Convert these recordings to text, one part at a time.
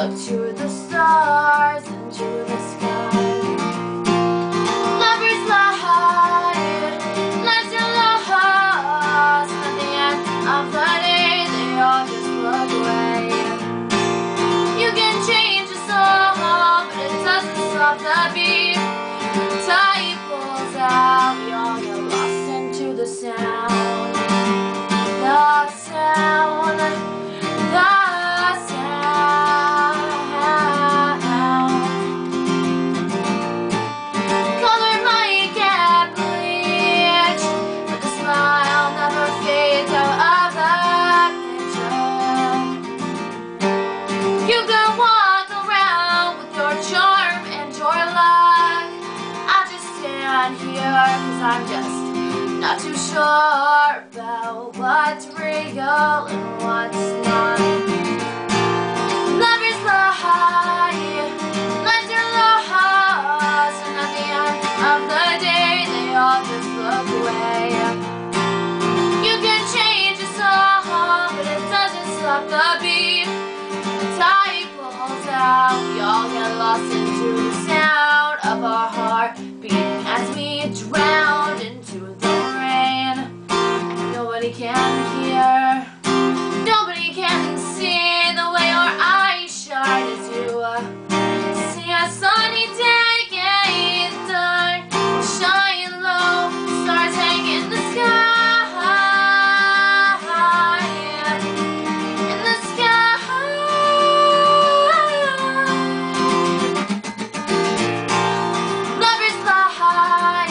look to the stars and to the sky. Lovers lie, lights are lost. At the end of the day, they all just look away. You can change a song, but it doesn't stop the beat. When the tide pulls out, we all get lost into the sound. The sound, the sound. Color might get bleached, but the smile never fades out of the picture. You can walk around with your charm and your luck. I just stand here 'cause I'm just not too sure about what's real and what's not. Lovers lie, lights are lost, and at the end of the day, they all just look away. You can change a song, but it doesn't stop the beat. When the tide pulls out, we all get lost into the sound of our heart beating as we drown into the rain. Nobody can hear, nobody can see the way our eyes shine as you see a sunny day get dark. We'll shine low, stars hang in the sky. In the sky. Lovers lie,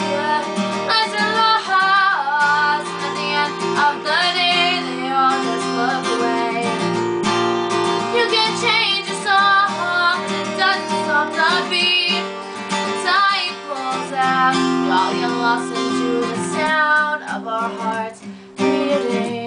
lights are lost. At the end of the day, they all just look away. You can change a song, but it doesn't stop the beat. The tide pulls out, we all get lost into the sound of our hearts beating.